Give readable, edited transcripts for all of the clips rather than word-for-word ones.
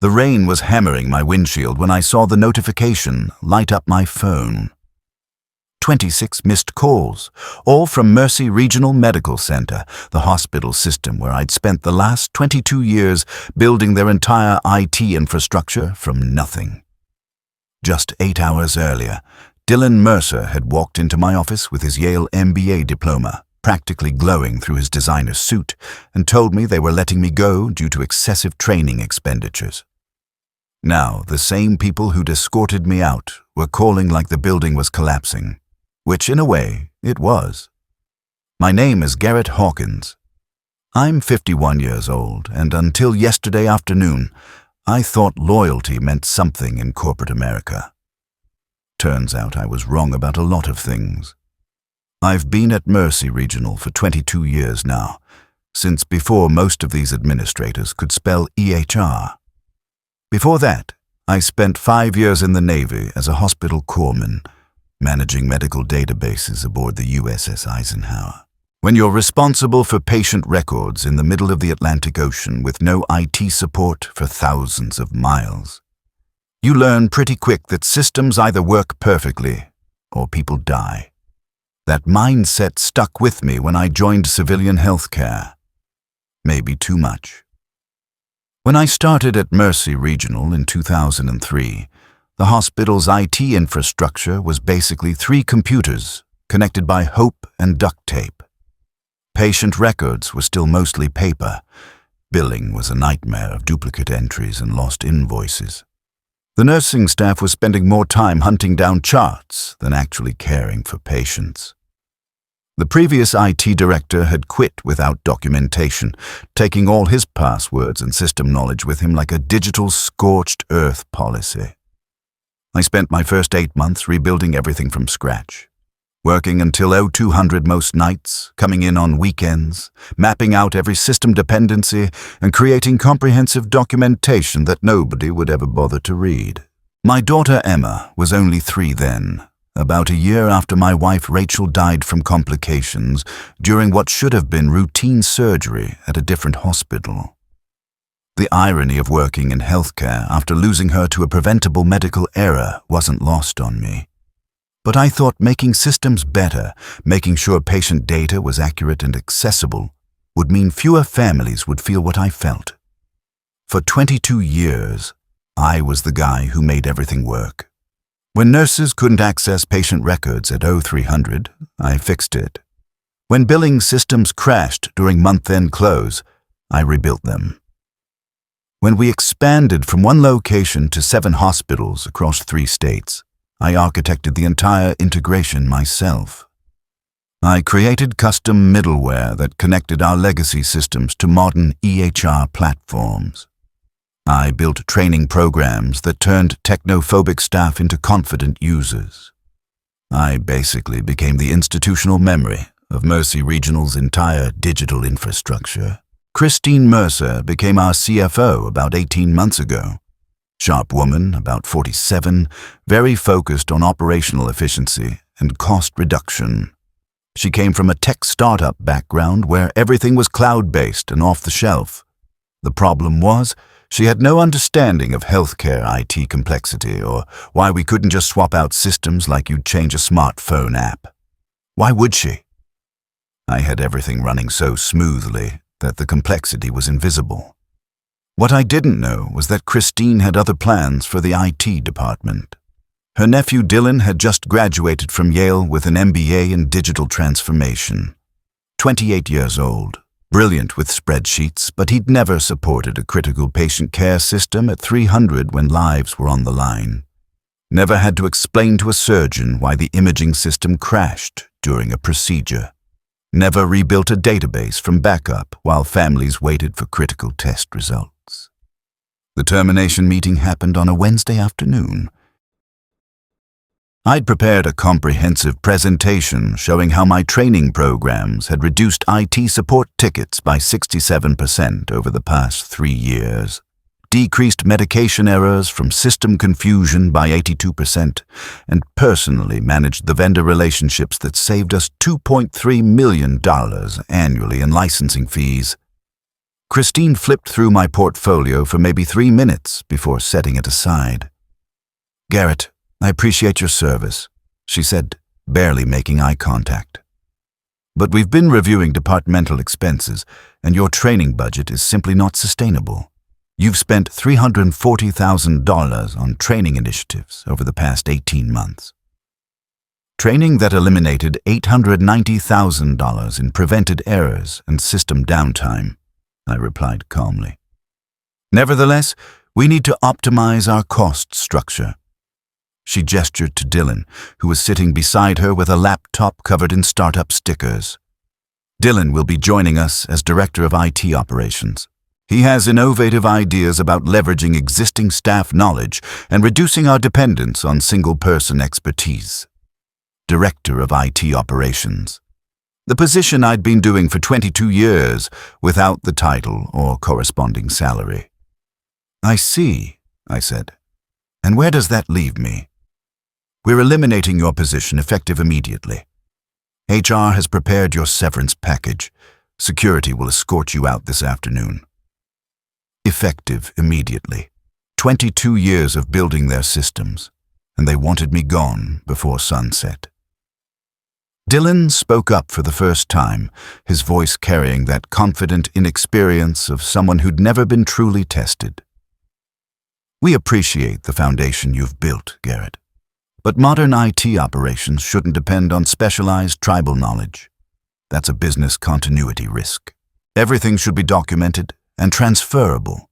The rain was hammering my windshield when I saw the notification light up my phone. 26 missed calls, all from Mercy Regional Medical Center, the hospital system where I'd spent the last 22 years building their entire IT infrastructure from nothing. Just 8 hours earlier, Dylan Mercer had walked into my office with his Yale MBA diploma, practically glowing through his designer suit, and told me they were letting me go due to excessive training expenditures. Now, the same people who'd escorted me out were calling like the building was collapsing, which in a way, it was. My name is Garrett Hawkins. I'm 51 years old, and until yesterday afternoon, I thought loyalty meant something in corporate America. Turns out I was wrong about a lot of things. I've been at Mercy Regional for 22 years now, since before most of these administrators could spell EHR. Before that, I spent 5 years in the Navy as a hospital corpsman, managing medical databases aboard the USS Eisenhower. When you're responsible for patient records in the middle of the Atlantic Ocean with no IT support for thousands of miles, you learn pretty quick that systems either work perfectly or people die. That mindset stuck with me when I joined civilian healthcare. Maybe too much. When I started at Mercy Regional in 2003, the hospital's IT infrastructure was basically 3 computers connected by hope and duct tape. Patient records were still mostly paper. Billing was a nightmare of duplicate entries and lost invoices. The nursing staff was spending more time hunting down charts than actually caring for patients. The previous IT director had quit without documentation, taking all his passwords and system knowledge with him like a digital scorched earth policy. I spent my first 8 months rebuilding everything from scratch, working until 0200 most nights, coming in on weekends, mapping out every system dependency, and creating comprehensive documentation that nobody would ever bother to read. My daughter Emma was only 3 then, about a year after my wife Rachel died from complications during what should have been routine surgery at a different hospital. The irony of working in healthcare after losing her to a preventable medical error wasn't lost on me. But I thought making systems better, making sure patient data was accurate and accessible, would mean fewer families would feel what I felt. For 22 years, I was the guy who made everything work. When nurses couldn't access patient records at 0300, I fixed it. When billing systems crashed during month-end close, I rebuilt them. When we expanded from 1 location to 7 hospitals across 3 states, I architected the entire integration myself. I created custom middleware that connected our legacy systems to modern EHR platforms. I built training programs that turned technophobic staff into confident users. I basically became the institutional memory of Mercy Regional's entire digital infrastructure. Christine Mercer became our CFO about 18 months ago. Sharp woman, about 47, very focused on operational efficiency and cost reduction. She came from a tech startup background where everything was cloud-based and off the shelf. The problem was, she had no understanding of healthcare IT complexity or why we couldn't just swap out systems like you'd change a smartphone app. Why would she? I had everything running so smoothly that the complexity was invisible. What I didn't know was that Christine had other plans for the IT department. Her nephew Dylan had just graduated from Yale with an MBA in digital transformation. 28 years old. Brilliant with spreadsheets, but he'd never supported a critical patient care system at 300 when lives were on the line. Never had to explain to a surgeon why the imaging system crashed during a procedure. Never rebuilt a database from backup while families waited for critical test results. The termination meeting happened on a Wednesday afternoon. I'd prepared a comprehensive presentation showing how my training programs had reduced IT support tickets by 67% over the past 3 years, decreased medication errors from system confusion by 82%, and personally managed the vendor relationships that saved us $2.3 million annually in licensing fees. Christine flipped through my portfolio for maybe 3 minutes before setting it aside. "Garrett, I appreciate your service," she said, barely making eye contact. "But we've been reviewing departmental expenses, and your training budget is simply not sustainable. You've spent $340,000 on training initiatives over the past 18 months. Training that eliminated $890,000 in prevented errors and system downtime," I replied calmly. "Nevertheless, we need to optimize our cost structure." She gestured to Dylan, who was sitting beside her with a laptop covered in startup stickers. "Dylan will be joining us as Director of IT Operations. He has innovative ideas about leveraging existing staff knowledge and reducing our dependence on single-person expertise." Director of IT Operations. The position I'd been doing for 22 years without the title or corresponding salary. "I see," I said. "And where does that leave me?" "We're eliminating your position effective immediately. HR has prepared your severance package. Security will escort you out this afternoon." Effective immediately. 22 years of building their systems, and they wanted me gone before sunset. Dylan spoke up for the first time, his voice carrying that confident inexperience of someone who'd never been truly tested. "We appreciate the foundation you've built, Garrett. But modern IT operations shouldn't depend on specialized tribal knowledge. That's a business continuity risk. Everything should be documented and transferable."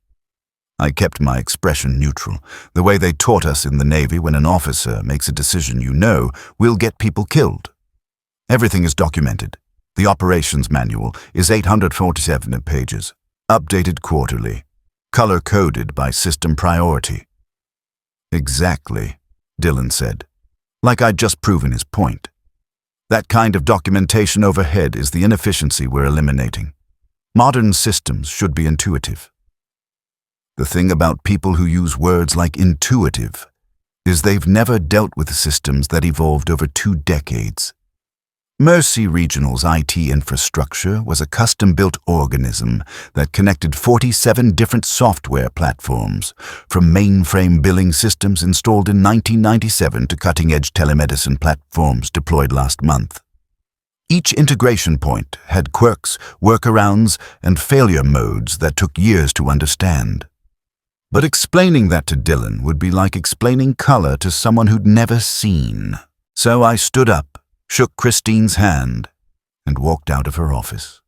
I kept my expression neutral, the way they taught us in the Navy when an officer makes a decision will get people killed. "Everything is documented. The operations manual is 847 pages, updated quarterly, color-coded by system priority." "Exactly," Dylan said, like I'd just proven his point. "That kind of documentation overhead is the inefficiency we're eliminating. Modern systems should be intuitive." The thing about people who use words like intuitive is they've never dealt with systems that evolved over 2 decades. Mercy Regional's IT infrastructure was a custom-built organism that connected 47 different software platforms, from mainframe billing systems installed in 1997 to cutting-edge telemedicine platforms deployed last month. Each integration point had quirks, workarounds, and failure modes that took years to understand. But explaining that to Dylan would be like explaining color to someone who'd never seen. So I stood up, shook Christine's hand, and walked out of her office.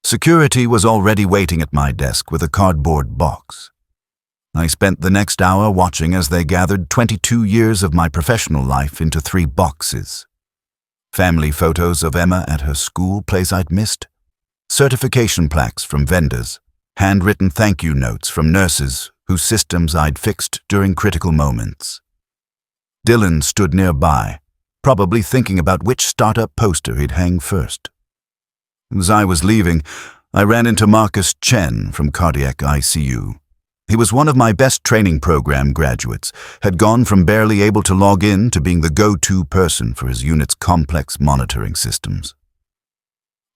Security was already waiting at my desk with a cardboard box. I spent the next hour watching as they gathered 22 years of my professional life into 3 boxes. Family photos of Emma at her school plays I'd missed, certification plaques from vendors, handwritten thank you notes from nurses whose systems I'd fixed during critical moments. Dylan stood nearby, probably thinking about which startup poster he'd hang first. As I was leaving, I ran into Marcus Chen from Cardiac ICU. He was one of my best training program graduates, had gone from barely able to log in to being the go-to person for his unit's complex monitoring systems.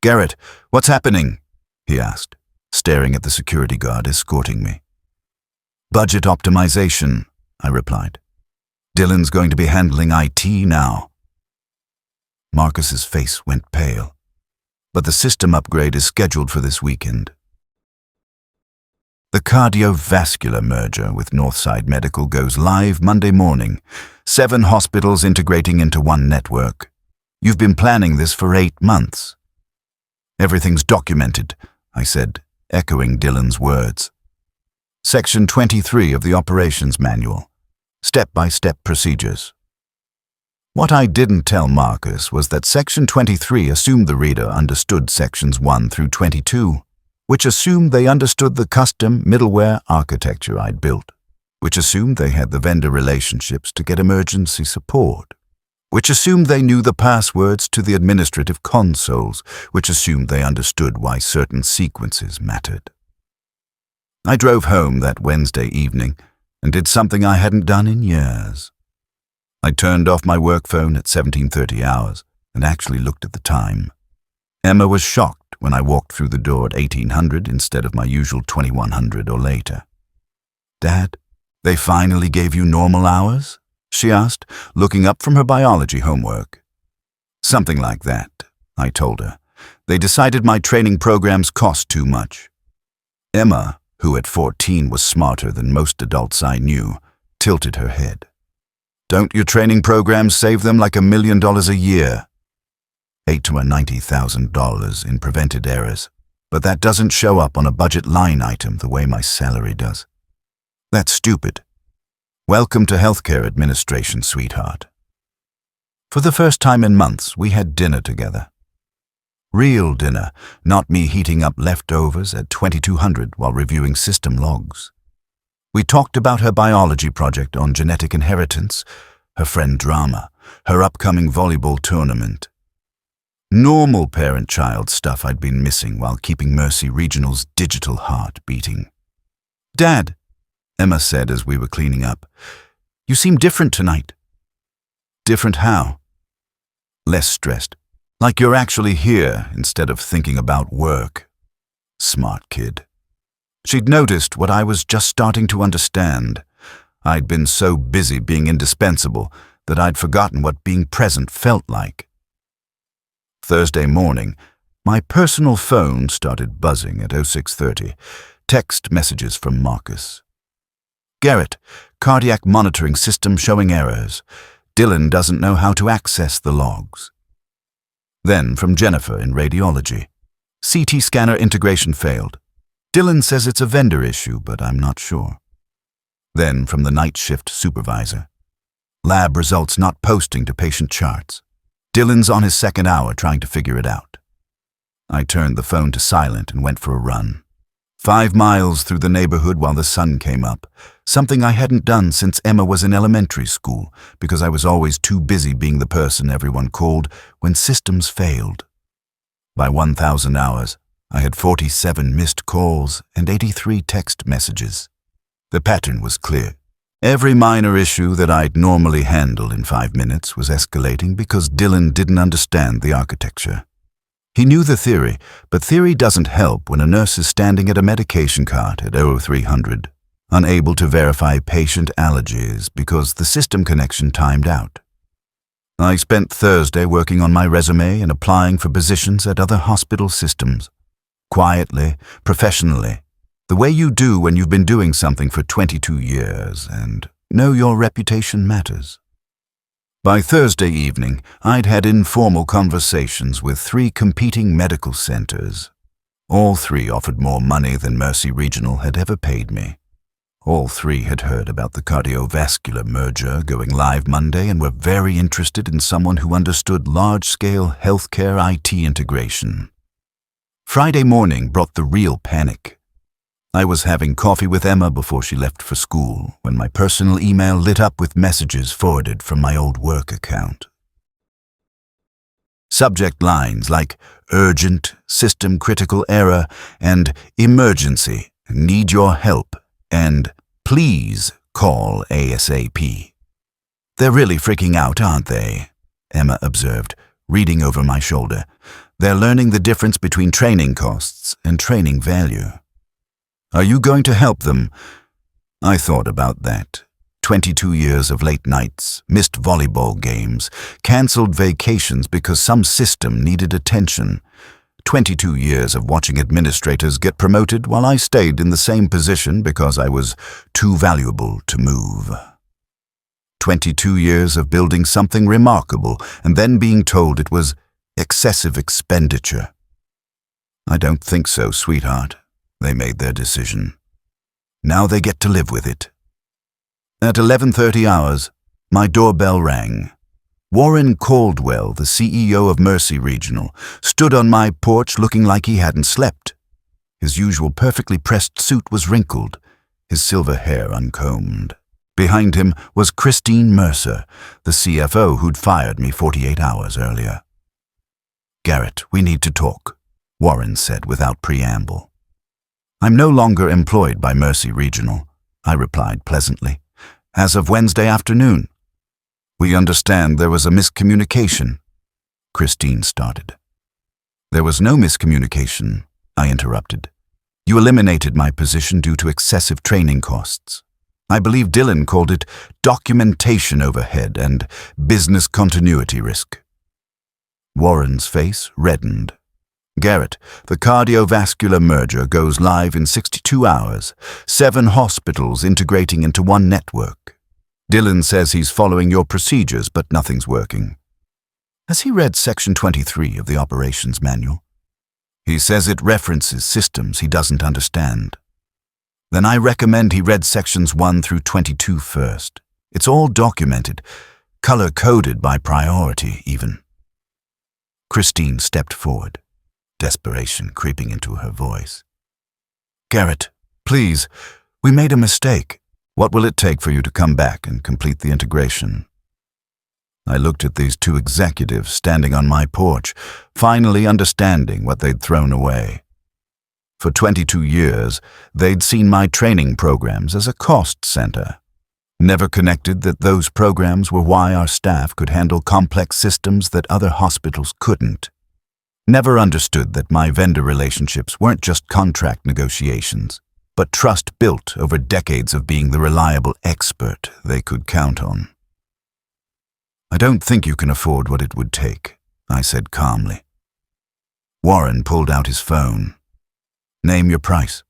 "Garrett, what's happening?" he asked, staring at the security guard escorting me. "Budget optimization," I replied. "Dylan's going to be handling IT now." Marcus's face went pale, but the system upgrade is scheduled for this weekend. The cardiovascular merger with Northside Medical goes live Monday morning, 7 hospitals integrating into one network. You've been planning this for 8 months. "Everything's documented," I said, echoing Dylan's words. Section 23 of the Operations Manual. Step-by-step procedures. What I didn't tell Marcus was that Section 23 assumed the reader understood Sections 1 through 22, which assumed they understood the custom middleware architecture I'd built, which assumed they had the vendor relationships to get emergency support, which assumed they knew the passwords to the administrative consoles, which assumed they understood why certain sequences mattered. I drove home that Wednesday evening and did something I hadn't done in years. I turned off my work phone at 17:30 hours and actually looked at the time. Emma was shocked when I walked through the door at 1800 instead of my usual 2100 or later. "Dad, they finally gave you normal hours?" she asked, looking up from her biology homework. "Something like that," I told her. "They decided my training programs cost too much." Emma, who at 14 was smarter than most adults I knew, tilted her head. "Don't your training programs save them like $1 million a year?" $8,000 to $90,000 in prevented errors, but that doesn't show up on a budget line item the way my salary does. That's stupid. Welcome to healthcare administration, sweetheart. For the first time in months, we had dinner together. Real dinner, not me heating up leftovers at 2200 while reviewing system logs. We talked about her biology project on genetic inheritance, her friend drama, her upcoming volleyball tournament. Normal parent-child stuff I'd been missing while keeping Mercy Regional's digital heart beating. "Dad," Emma said as we were cleaning up, "you seem different tonight." "Different how?" "Less stressed. Like you're actually here instead of thinking about work." Smart kid. She'd noticed what I was just starting to understand. I'd been so busy being indispensable that I'd forgotten what being present felt like. Thursday morning, my personal phone started buzzing at 0630. Text messages from Marcus. "Garrett, cardiac monitoring system showing errors. Dylan doesn't know how to access the logs." Then from Jennifer in radiology. "CT scanner integration failed. Dylan says it's a vendor issue, but I'm not sure." Then from the night shift supervisor. "Lab results not posting to patient charts. Dylan's on his second hour trying to figure it out." I turned the phone to silent and went for a run. 5 miles through the neighborhood while the sun came up, something I hadn't done since Emma was in elementary school because I was always too busy being the person everyone called when systems failed. By 1,000 hours, I had 47 missed calls and 83 text messages. The pattern was clear. Every minor issue that I'd normally handle in 5 minutes was escalating because Dylan didn't understand the architecture. He knew the theory, but theory doesn't help when a nurse is standing at a medication cart at 0300, unable to verify patient allergies because the system connection timed out. I spent Thursday working on my resume and applying for positions at other hospital systems. Quietly, professionally, the way you do when you've been doing something for 22 years and know your reputation matters. By Thursday evening, I'd had informal conversations with 3 competing medical centers. All 3 offered more money than Mercy Regional had ever paid me. All 3 had heard about the cardiovascular merger going live Monday and were very interested in someone who understood large-scale healthcare IT integration. Friday morning brought the real panic. I was having coffee with Emma before she left for school when my personal email lit up with messages forwarded from my old work account. Subject lines like urgent, system critical error, and emergency, need your help, and please call ASAP. "They're really freaking out, aren't they?" Emma observed, reading over my shoulder. "They're learning the difference between training costs and training value." "Are you going to help them?" I thought about that. 22 years of late nights, missed volleyball games, cancelled vacations because some system needed attention. 22 years of watching administrators get promoted while I stayed in the same position because I was too valuable to move. 22 years of building something remarkable and then being told it was excessive expenditure. "I don't think so, sweetheart." They made their decision. Now they get to live with it. At 11:30 hours, my doorbell rang. Warren Caldwell, the CEO of Mercy Regional, stood on my porch looking like he hadn't slept. His usual perfectly pressed suit was wrinkled, his silver hair uncombed. Behind him was Christine Mercer, the CFO who'd fired me 48 hours earlier. "Garrett, we need to talk," Warren said without preamble. "I'm no longer employed by Mercy Regional," I replied pleasantly. "As of Wednesday afternoon." "We understand there was a miscommunication," Christine started. There was no miscommunication, I interrupted. You eliminated my position due to excessive training costs. I believe Dylan called it documentation overhead and business continuity risk. Warren's face reddened. Garrett, the cardiovascular merger goes live in 62 hours, 7 hospitals integrating into one network. Dylan says he's following your procedures, but nothing's working. Has he read Section 23 of the operations manual? He says it references systems he doesn't understand. Then I recommend he read Sections 1 through 22 first. It's all documented, color-coded by priority, even. Christine stepped forward, desperation creeping into her voice. Garrett, please, we made a mistake. What will it take for you to come back and complete the integration? I looked at these 2 executives standing on my porch, finally understanding what they'd thrown away. For 22 years, they'd seen my training programs as a cost center, never connected that those programs were why our staff could handle complex systems that other hospitals couldn't. Never understood that my vendor relationships weren't just contract negotiations, but trust built over decades of being the reliable expert they could count on. I don't think you can afford what it would take, I said calmly. Warren pulled out his phone. Name your price.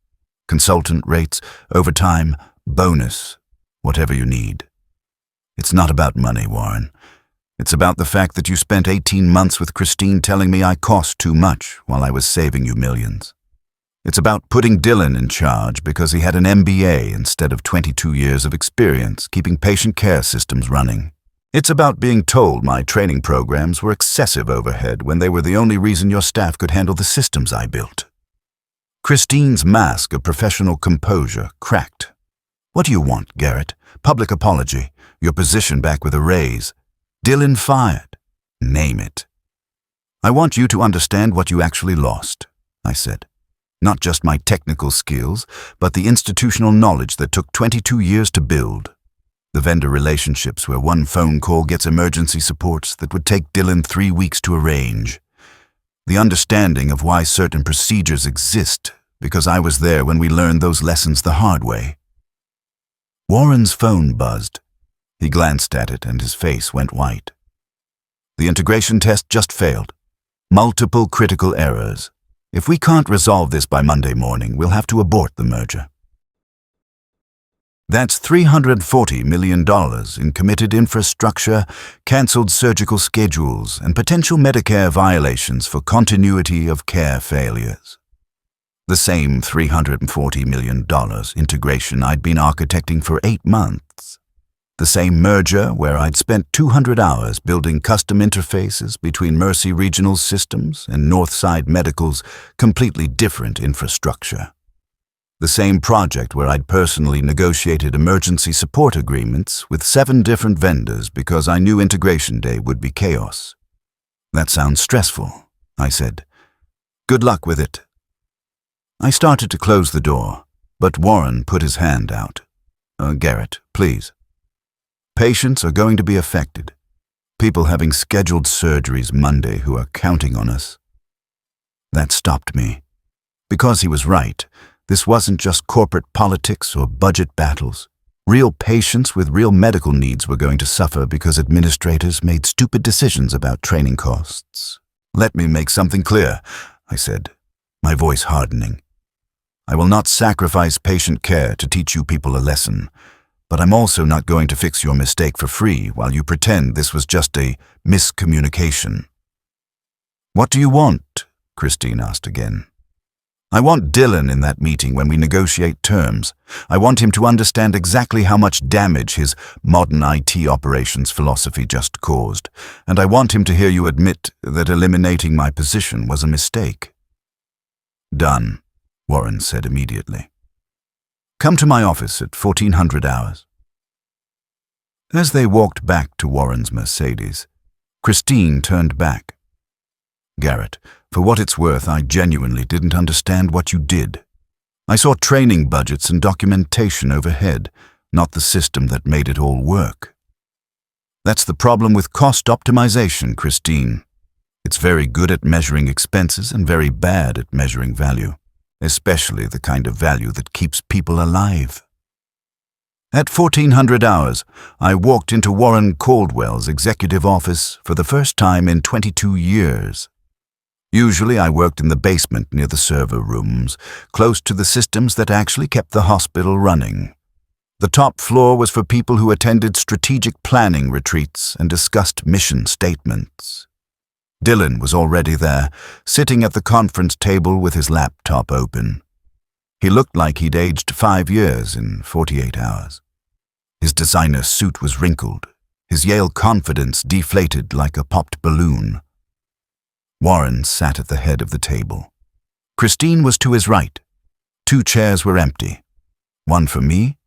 Consultant rates, overtime, bonus, whatever you need. It's not about money, Warren. It's about the fact that you spent 18 months with Christine telling me I cost too much while I was saving you millions. It's about putting Dylan in charge because he had an MBA instead of 22 years of experience keeping patient care systems running. It's about being told my training programs were excessive overhead when they were the only reason your staff could handle the systems I built. Christine's mask of professional composure cracked. What do you want, Garrett? Public apology, your position back with a raise. Dylan fired. Name it. I want you to understand what you actually lost, I said. Not just my technical skills, but the institutional knowledge that took 22 years to build. The vendor relationships where one phone call gets emergency supports that would take Dylan 3 weeks to arrange. The understanding of why certain procedures exist, because I was there when we learned those lessons the hard way. Warren's phone buzzed. He glanced at it and his face went white. The integration test just failed. Multiple critical errors. If we can't resolve this by Monday morning, we'll have to abort the merger. That's $340 million in committed infrastructure, cancelled surgical schedules, and potential Medicare violations for continuity of care failures. The same $340 million integration I'd been architecting for 8 months. The same merger where I'd spent 200 hours building custom interfaces between Mercy Regional Systems and Northside Medical's completely different infrastructure. The same project where I'd personally negotiated emergency support agreements with 7 different vendors because I knew integration day would be chaos. That sounds stressful, I said. Good luck with it. I started to close the door, but Warren put his hand out. Garrett, please. Patients are going to be affected. People having scheduled surgeries Monday who are counting on us. That stopped me. Because he was right. This wasn't just corporate politics or budget battles. Real patients with real medical needs were going to suffer because administrators made stupid decisions about training costs. Let me make something clear, I said, my voice hardening. I will not sacrifice patient care to teach you people a lesson, but I'm also not going to fix your mistake for free while you pretend this was just a miscommunication. What do you want? Christine asked again. I want Dylan in that meeting when we negotiate terms. I want him to understand exactly how much damage his modern IT operations philosophy just caused, and I want him to hear you admit that eliminating my position was a mistake. Done, Warren said immediately. Come to my office at 1400 hours. As they walked back to Warren's Mercedes, Christine turned back. Garrett, for what it's worth, I genuinely didn't understand what you did. I saw training budgets and documentation overhead, not the system that made it all work. That's the problem with cost optimization, Christine. It's very good at measuring expenses and very bad at measuring value, especially the kind of value that keeps people alive. At 1400 hours, I walked into Warren Caldwell's executive office for the first time in 22 years. Usually I worked in the basement near the server rooms, close to the systems that actually kept the hospital running. The top floor was for people who attended strategic planning retreats and discussed mission statements. Dylan was already there, sitting at the conference table with his laptop open. He looked like he'd aged 5 years in 48 hours. His designer suit was wrinkled, his Yale confidence deflated like a popped balloon. Warren sat at the head of the table. Christine was to his right. 2 chairs were empty. One for me,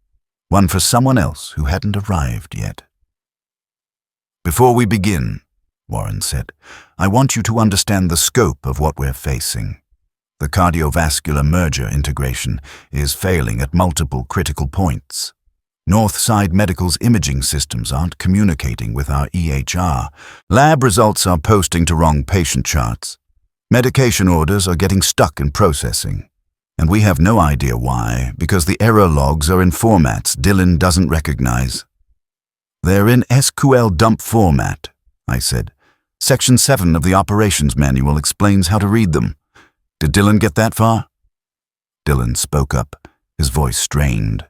one for someone else who hadn't arrived yet. "Before we begin," Warren said, "I want you to understand the scope of what we're facing. The cardiovascular merger integration is failing at multiple critical points. Northside Medical's imaging systems aren't communicating with our EHR. Lab results are posting to wrong patient charts. Medication orders are getting stuck in processing. And we have no idea why, because the error logs are in formats Dylan doesn't recognize." "They're in SQL dump format," I said. "Section 7 of the operations manual explains how to read them. Did Dylan get that far?" Dylan spoke up, his voice strained.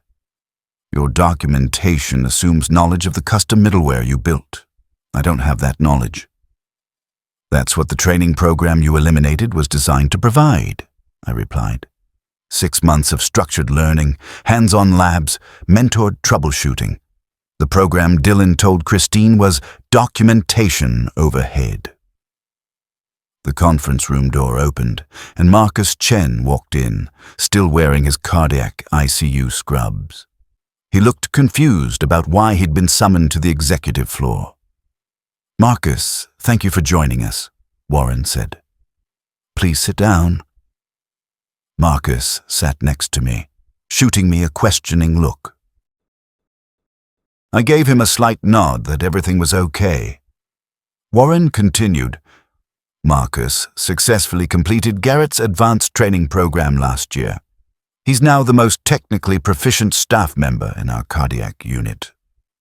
"Your documentation assumes knowledge of the custom middleware you built. I don't have that knowledge." "That's what the training program you eliminated was designed to provide," I replied. 6 months of structured learning, hands-on labs, mentored troubleshooting. The program Dylan told Christine was documentation overhead. The conference room door opened, and Marcus Chen walked in, still wearing his cardiac ICU scrubs. He looked confused about why he'd been summoned to the executive floor. "Marcus, thank you for joining us," Warren said. "Please sit down." Marcus sat next to me, shooting me a questioning look. I gave him a slight nod that everything was okay. Warren continued. "Marcus successfully completed Garrett's advanced training program last year. He's now the most technically proficient staff member in our cardiac unit.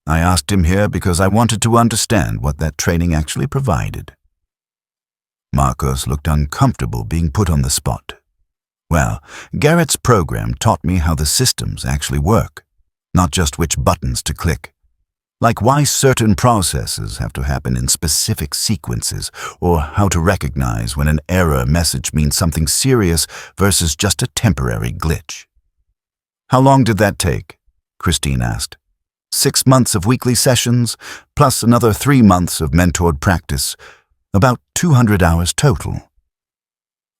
I asked him here because I wanted to understand what that training actually provided." Marcus looked uncomfortable being put on the spot. "Well, Garrett's program taught me how the systems actually work, not just which buttons to click. Like why certain processes have to happen in specific sequences, or how to recognize when an error message means something serious versus just a temporary glitch." "How long did that take?" Christine asked. 6 months of weekly sessions, plus another 3 months of mentored practice, about 200 hours total.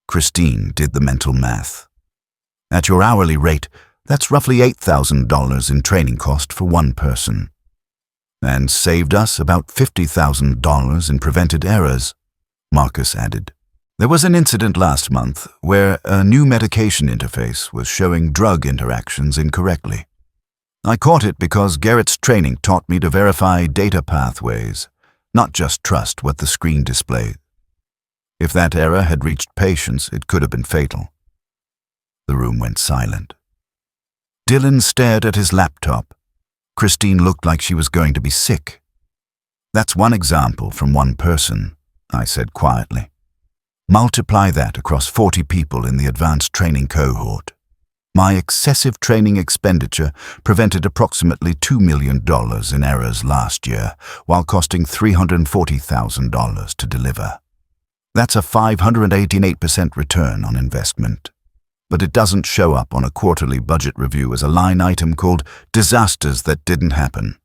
Christine did the mental math. "At your hourly rate, that's roughly $8,000 in training cost for one person. And saved us about $50,000 in prevented errors," Marcus added. "There was an incident last month where a new medication interface was showing drug interactions incorrectly. I caught it because Garrett's training taught me to verify data pathways, not just trust what the screen displayed. If that error had reached patients, it could have been fatal." The room went silent. Dylan stared at his laptop. Christine looked like she was going to be sick. "That's one example from one person," I said quietly. "Multiply that across 40 people in the advanced training cohort. My excessive training expenditure prevented approximately $2 million in errors last year, while costing $340,000 to deliver. That's a 588% return on investment. But it doesn't show up on a quarterly budget review as a line item called disasters that didn't happen."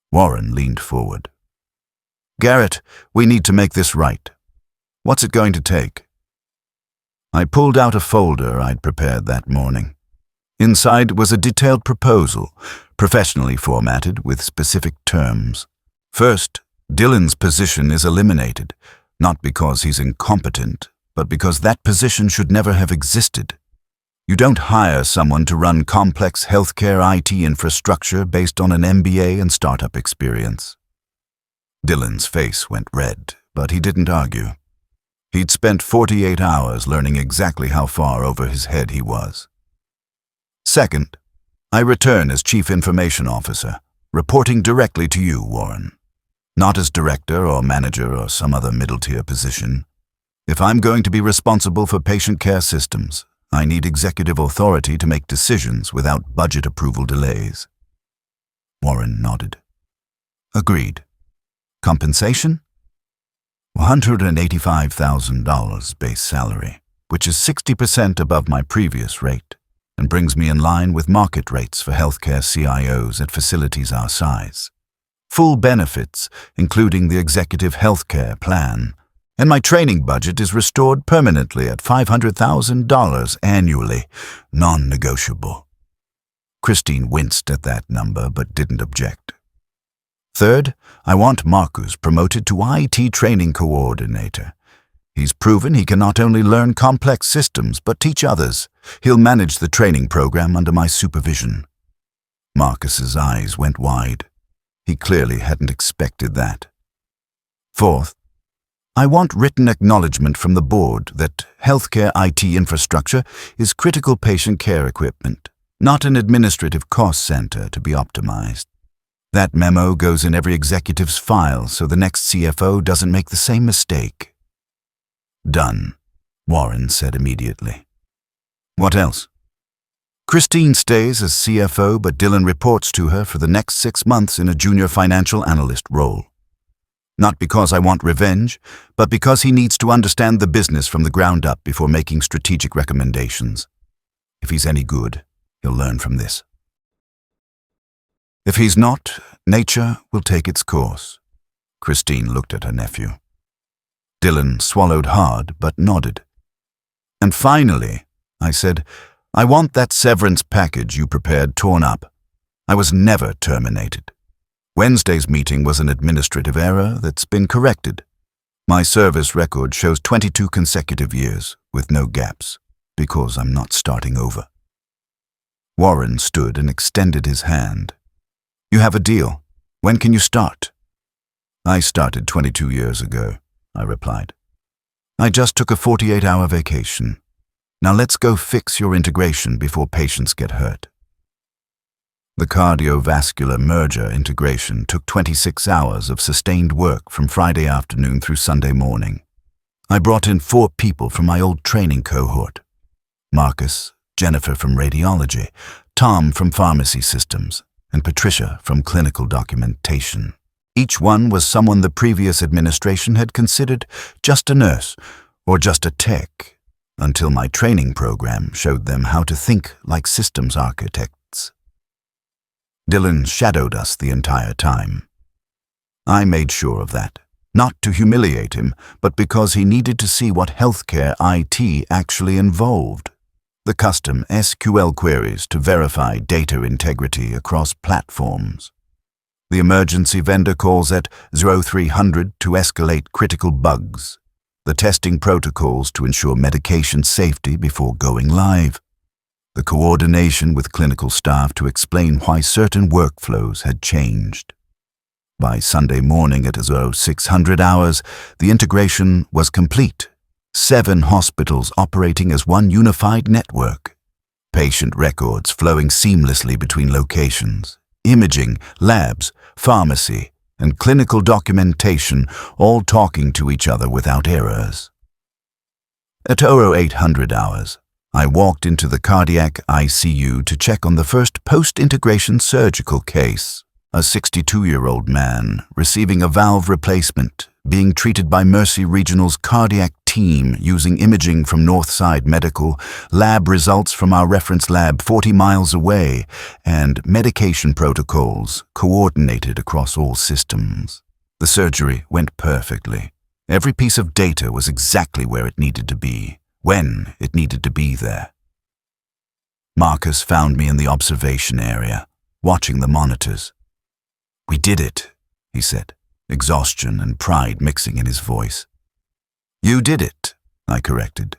Warren leaned forward. "Garrett, we need to make this right. What's it going to take?" I pulled out a folder I'd prepared that morning. Inside was a detailed proposal, professionally formatted with specific terms. First, Dylan's position is eliminated, not because he's incompetent, but because that position should never have existed. You don't hire someone to run complex healthcare IT infrastructure based on an MBA and startup experience. Dylan's face went red, but he didn't argue. He'd spent 48 hours learning exactly how far over his head he was. Second, I return as Chief Information Officer, reporting directly to you, Warren. Not as director or manager or some other middle-tier position. If I'm going to be responsible for patient care systems, I need executive authority to make decisions without budget approval delays. Warren nodded. Agreed. Compensation? $185,000 base salary, which is 60% above my previous rate, and brings me in line with market rates for healthcare CIOs at facilities our size. Full benefits, including the executive healthcare plan, and my training budget is restored permanently at $500,000 annually, non-negotiable. Christine winced at that number but didn't object. Third, I want Marcus promoted to IT training coordinator. He's proven he can not only learn complex systems but teach others. He'll manage the training program under my supervision. Marcus's eyes went wide. He clearly hadn't expected that. Fourth, I want written acknowledgement from the board that healthcare IT infrastructure is critical patient care equipment, not an administrative cost center to be optimized. That memo goes in every executive's file so the next CFO doesn't make the same mistake. Done, Warren said immediately. What else? Christine stays as CFO, but Dylan reports to her for the next 6 months in a junior financial analyst role. Not because I want revenge, but because he needs to understand the business from the ground up before making strategic recommendations. If he's any good, he'll learn from this. If he's not, nature will take its course. Christine looked at her nephew. Dylan swallowed hard but nodded. And finally, I said, I want that severance package you prepared torn up. I was never terminated. Wednesday's meeting was an administrative error that's been corrected. My service record shows 22 consecutive years, with no gaps, because I'm not starting over. Warren stood and extended his hand. You have a deal. When can you start? I started 22 years ago, I replied. I just took a 48-hour vacation. Now let's go fix your integration before patients get hurt. The cardiovascular merger integration took 26 hours of sustained work from Friday afternoon through Sunday morning. I brought in 4 people from my old training cohort. Marcus, Jennifer from radiology, Tom from pharmacy systems, and Patricia from clinical documentation. Each one was someone the previous administration had considered just a nurse or just a tech, until my training program showed them how to think like systems architects. Dylan shadowed us the entire time. I made sure of that, not to humiliate him, but because he needed to see what healthcare IT actually involved. The custom SQL queries to verify data integrity across platforms. The emergency vendor calls at 0300 to escalate critical bugs. The testing protocols to ensure medication safety before going live. The coordination with clinical staff to explain why certain workflows had changed. By Sunday morning at 0600 hours, the integration was complete. 7 hospitals operating as one unified network. Patient records flowing seamlessly between locations. Imaging, labs, pharmacy, and clinical documentation all talking to each other without errors. At 0800 hours, I walked into the cardiac ICU to check on the first post-integration surgical case, a 62-year-old man receiving a valve replacement, being treated by Mercy Regional's cardiac team using imaging from Northside Medical, lab results from our reference lab 40 miles away, and medication protocols coordinated across all systems. The surgery went perfectly. Every piece of data was exactly where it needed to be, when it needed to be there. Marcus found me in the observation area, watching the monitors. We did it, he said, exhaustion and pride mixing in his voice. You did it, I corrected.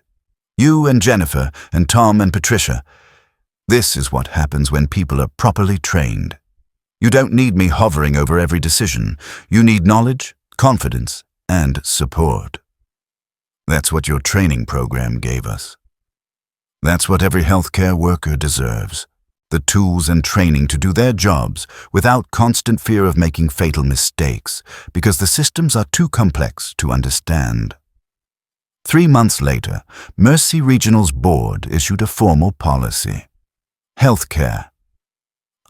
You and Jennifer and Tom and Patricia. This is what happens when people are properly trained. You don't need me hovering over every decision. You need knowledge, confidence, and support. That's what your training program gave us. That's what every healthcare worker deserves. The tools and training to do their jobs without constant fear of making fatal mistakes, because the systems are too complex to understand. 3 months later, Mercy Regional's board issued a formal policy. Healthcare.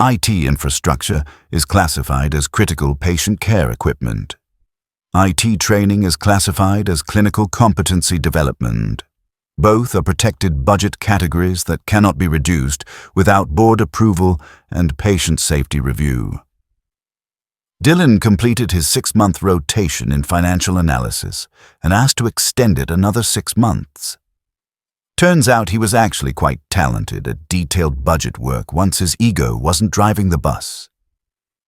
IT infrastructure is classified as critical patient care equipment. IT training is classified as clinical competency development. Both are protected budget categories that cannot be reduced without board approval and patient safety review. Dylan completed his 6-month rotation in financial analysis and asked to extend it another 6 months. Turns out he was actually quite talented at detailed budget work once his ego wasn't driving the bus.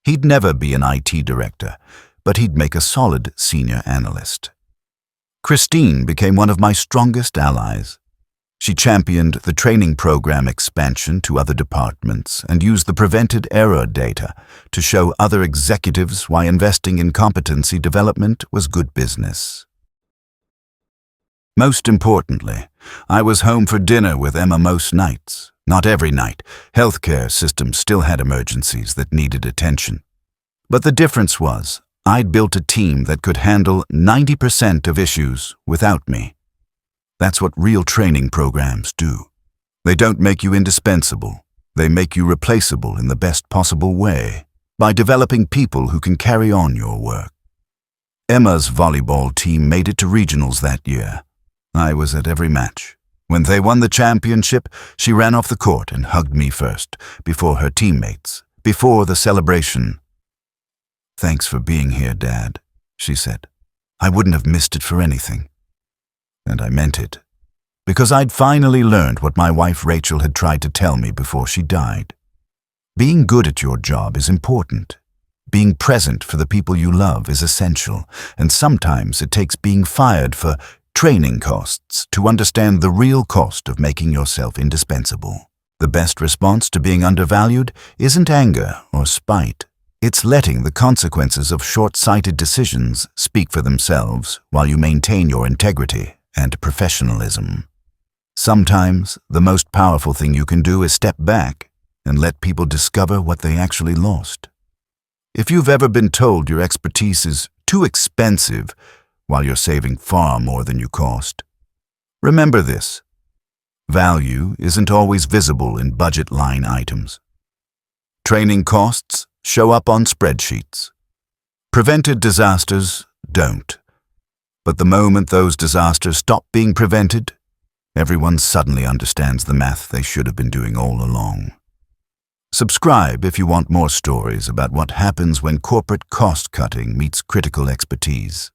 He'd never be an IT director, but he'd make a solid senior analyst. Christine became one of my strongest allies. She championed the training program expansion to other departments and used the prevented error data to show other executives why investing in competency development was good business. Most importantly, I was home for dinner with Emma most nights. Not every night. Healthcare systems still had emergencies that needed attention. But the difference was, I'd built a team that could handle 90% of issues without me. That's what real training programs do. They don't make you indispensable. They make you replaceable in the best possible way, by developing people who can carry on your work. Emma's volleyball team made it to regionals that year. I was at every match. When they won the championship, she ran off the court and hugged me first, before her teammates, before the celebration. "Thanks for being here, Dad," she said. "I wouldn't have missed it for anything." And I meant it, because I'd finally learned what my wife Rachel had tried to tell me before she died. Being good at your job is important. Being present for the people you love is essential, and sometimes it takes being fired for training costs to understand the real cost of making yourself indispensable. The best response to being undervalued isn't anger or spite. It's letting the consequences of short-sighted decisions speak for themselves while you maintain your integrity and professionalism. Sometimes, the most powerful thing you can do is step back and let people discover what they actually lost. If you've ever been told your expertise is too expensive while you're saving far more than you cost, remember this: value isn't always visible in budget line items. Training costs show up on spreadsheets. Prevented disasters don't. But the moment those disasters stop being prevented, everyone suddenly understands the math they should have been doing all along. Subscribe if you want more stories about what happens when corporate cost-cutting meets critical expertise.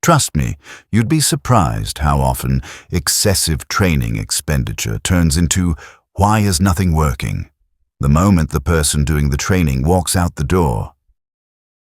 Trust me, you'd be surprised how often excessive training expenditure turns into "why is nothing working?" the moment the person doing the training walks out the door.